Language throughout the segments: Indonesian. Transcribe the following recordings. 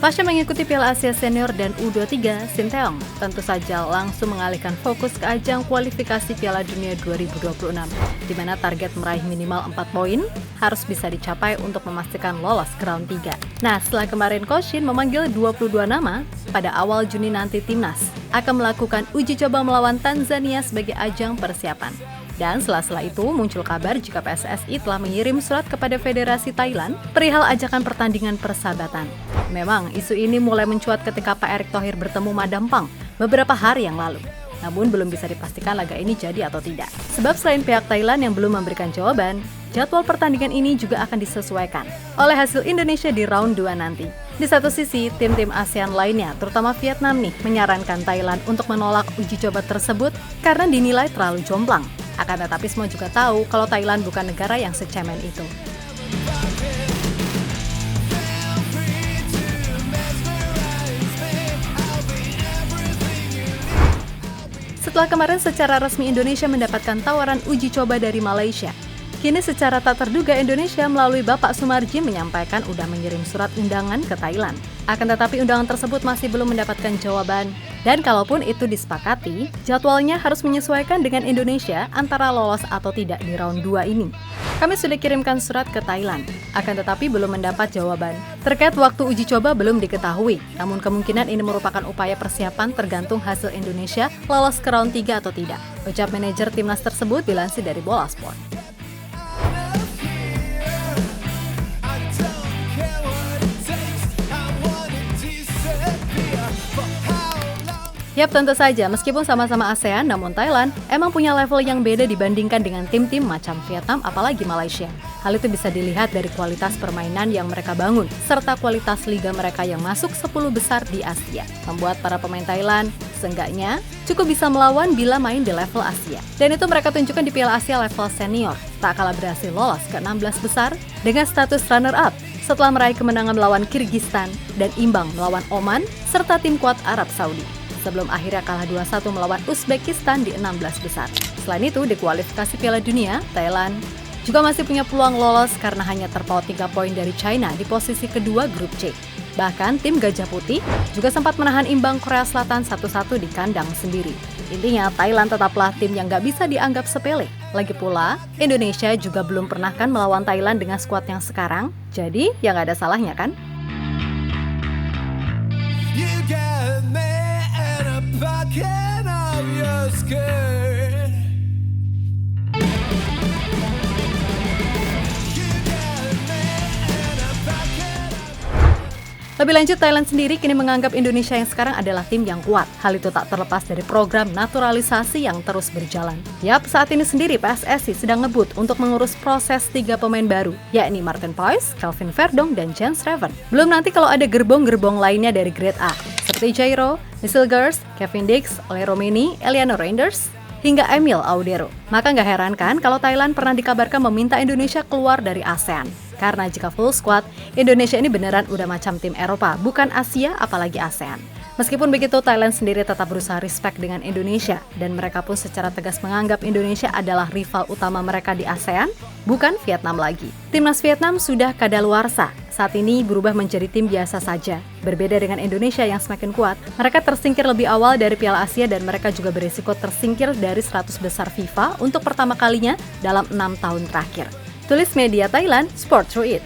Pasca mengikuti Piala Asia Senior dan U23, Sinteyong tentu saja langsung mengalihkan fokus ke ajang kualifikasi Piala Dunia 2026, di mana target meraih minimal 4 poin harus bisa dicapai untuk memastikan lolos ke round 3. Nah, setelah kemarin Coach Shin memanggil 22 nama, pada awal Juni nanti Timnas akan melakukan uji coba melawan Tanzania sebagai ajang persiapan. Dan setelah itu muncul kabar jika PSSI telah mengirim surat kepada Federasi Thailand perihal ajakan pertandingan persahabatan. Memang isu ini mulai mencuat ketika Pak Erick Thohir bertemu Madam Pang beberapa hari yang lalu. Namun belum bisa dipastikan laga ini jadi atau tidak. Sebab selain pihak Thailand yang belum memberikan jawaban, jadwal pertandingan ini juga akan disesuaikan oleh hasil Indonesia di round 2 nanti. Di satu sisi, tim-tim ASEAN lainnya, terutama Vietnam menyarankan Thailand untuk menolak uji coba tersebut karena dinilai terlalu jomplang. Akan tetapi semua juga tahu kalau Thailand bukan negara yang secemen itu. Setelah kemarin secara resmi Indonesia mendapatkan tawaran uji coba dari Malaysia, kini secara tak terduga Indonesia melalui Bapak Sumarji menyampaikan udah mengirim surat undangan ke Thailand. Akan tetapi undangan tersebut masih belum mendapatkan jawaban. Dan kalaupun itu disepakati, jadwalnya harus menyesuaikan dengan Indonesia antara lolos atau tidak di round 2 ini. Kami sudah kirimkan surat ke Thailand, akan tetapi belum mendapat jawaban. Terkait waktu uji coba belum diketahui, namun kemungkinan ini merupakan upaya persiapan tergantung hasil Indonesia lolos ke round 3 atau tidak. Ucap manajer timnas tersebut dilansir dari Bola Sport. Yap, tentu saja, meskipun sama-sama ASEAN, namun Thailand emang punya level yang beda dibandingkan dengan tim-tim macam Vietnam apalagi Malaysia. Hal itu bisa dilihat dari kualitas permainan yang mereka bangun, serta kualitas liga mereka yang masuk 10 besar di Asia. Membuat para pemain Thailand, seenggaknya, cukup bisa melawan bila main di level Asia. Dan itu mereka tunjukkan di Piala Asia level senior, tak kalah berhasil lolos ke 16 besar dengan status runner-up setelah meraih kemenangan melawan Kyrgyzstan dan imbang melawan Oman, serta tim kuat Arab Saudi. Sebelum akhirnya kalah 2-1 melawan Uzbekistan di 16 besar. Selain itu, di kualifikasi Piala Dunia, Thailand juga masih punya peluang lolos karena hanya terpaut 3 poin dari China di posisi kedua grup C. Bahkan tim Gajah Putih juga sempat menahan imbang Korea Selatan 1-1 di kandang sendiri. Intinya, Thailand tetaplah tim yang gak bisa dianggap sepele. Lagi pula, Indonesia juga belum pernah kan melawan Thailand dengan skuad yang sekarang, jadi ya gak ada salahnya kan? Pocket of your skirt. Lebih lanjut, Thailand sendiri kini menganggap Indonesia yang sekarang adalah tim yang kuat. Hal itu tak terlepas dari program naturalisasi yang terus berjalan. Yap, saat ini sendiri PSSI sedang ngebut untuk mengurus proses 3 pemain baru, yakni Martin Pois, Kelvin Verdong, dan Jens Raven. Belum nanti kalau ada gerbong-gerbong lainnya dari grade A, seperti Jairo, Michel Gers, Kevin Dix, Ole Romeni, Eliano Reinders, hingga Emil Audero. Maka nggak heran kan kalau Thailand pernah dikabarkan meminta Indonesia keluar dari ASEAN. Karena jika full squad, Indonesia ini beneran udah macam tim Eropa, bukan Asia apalagi ASEAN. Meskipun begitu, Thailand sendiri tetap berusaha respect dengan Indonesia, dan mereka pun secara tegas menganggap Indonesia adalah rival utama mereka di ASEAN, bukan Vietnam lagi. Timnas Vietnam sudah kadaluarsa, saat ini berubah menjadi tim biasa saja. Berbeda dengan Indonesia yang semakin kuat, mereka tersingkir lebih awal dari Piala Asia dan mereka juga berisiko tersingkir dari 100 besar FIFA untuk pertama kalinya dalam 6 tahun terakhir. Tulis media Thailand, Sport Through It.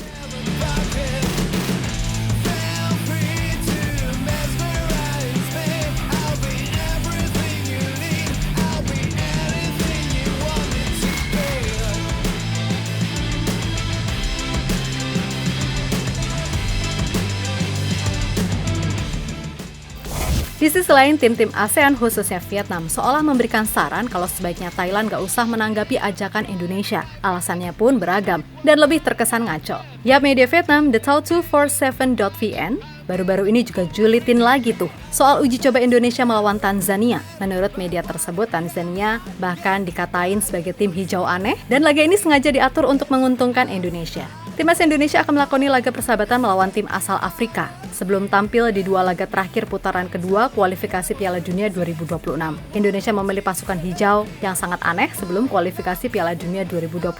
Di sisi lain, tim-tim ASEAN khususnya Vietnam seolah memberikan saran kalau sebaiknya Thailand gak usah menanggapi ajakan Indonesia. Alasannya pun beragam dan lebih terkesan ngaco. Ya, media Vietnam, The Tao247.vn, baru-baru ini juga julitin lagi tuh soal uji coba Indonesia melawan Tanzania. Menurut media tersebut, Tanzania bahkan dikatain sebagai tim hijau aneh dan laga ini sengaja diatur untuk menguntungkan Indonesia. Timnas Indonesia akan melakoni laga persahabatan melawan tim asal Afrika, sebelum tampil di 2 laga terakhir putaran kedua kualifikasi Piala Dunia 2026. Indonesia memilih pasukan hijau yang sangat aneh sebelum kualifikasi Piala Dunia 2026.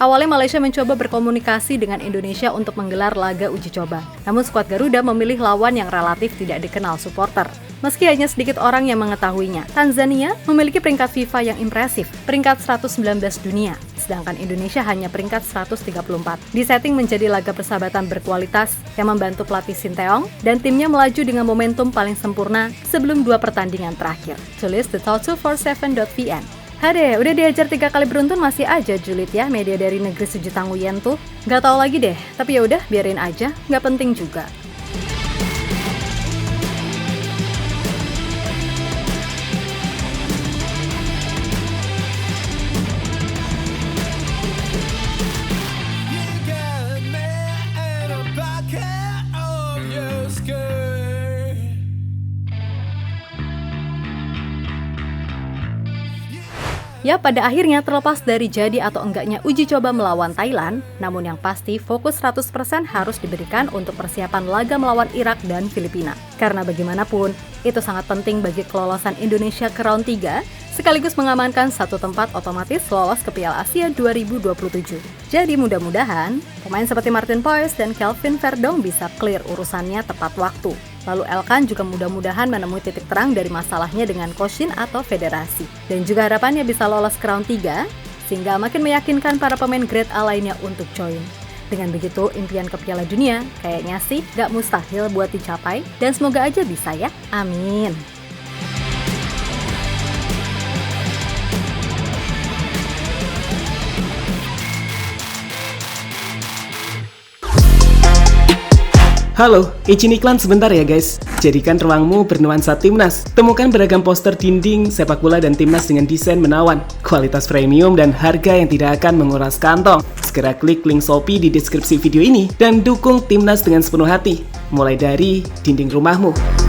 Awalnya Malaysia mencoba berkomunikasi dengan Indonesia untuk menggelar laga uji coba. Namun skuad Garuda memilih lawan yang relatif tidak dikenal supporter. Meski hanya sedikit orang yang mengetahuinya, Tanzania memiliki peringkat FIFA yang impresif, peringkat 119 dunia, sedangkan Indonesia hanya peringkat 134. Disetting menjadi laga persahabatan berkualitas yang membantu pelatih Sinteyong dan timnya melaju dengan momentum paling sempurna sebelum 2 pertandingan terakhir. Tulis the247.vn. Hade, udah diajar 3 kali beruntun masih aja julid ya media dari negeri Suju Tangguyen tuh. Gak tau lagi deh, tapi ya udah biarin aja, gak penting juga. Ya, pada akhirnya terlepas dari jadi atau enggaknya uji coba melawan Thailand, namun yang pasti fokus 100% harus diberikan untuk persiapan laga melawan Irak dan Filipina. Karena bagaimanapun, itu sangat penting bagi kelolosan Indonesia ke round 3, sekaligus mengamankan satu tempat otomatis lolos ke Piala Asia 2027. Jadi mudah-mudahan, pemain seperti Martin Poyes dan Kelvin Verdong bisa clear urusannya tepat waktu. Lalu Elkan juga mudah-mudahan menemui titik terang dari masalahnya dengan Koshin atau federasi. Dan juga harapannya bisa lolos ke round 3, sehingga makin meyakinkan para pemain grade A lainnya untuk join. Dengan begitu, impian ke Piala Dunia kayaknya sih gak mustahil buat dicapai, dan semoga aja bisa ya. Amin. Halo, izin iklan sebentar ya guys. Jadikan ruangmu bernuansa timnas. Temukan beragam poster dinding, sepak bola dan timnas dengan desain menawan, kualitas premium dan harga yang tidak akan menguras kantong. Segera klik link Shopee di deskripsi video ini dan dukung timnas dengan sepenuh hati. Mulai dari dinding rumahmu.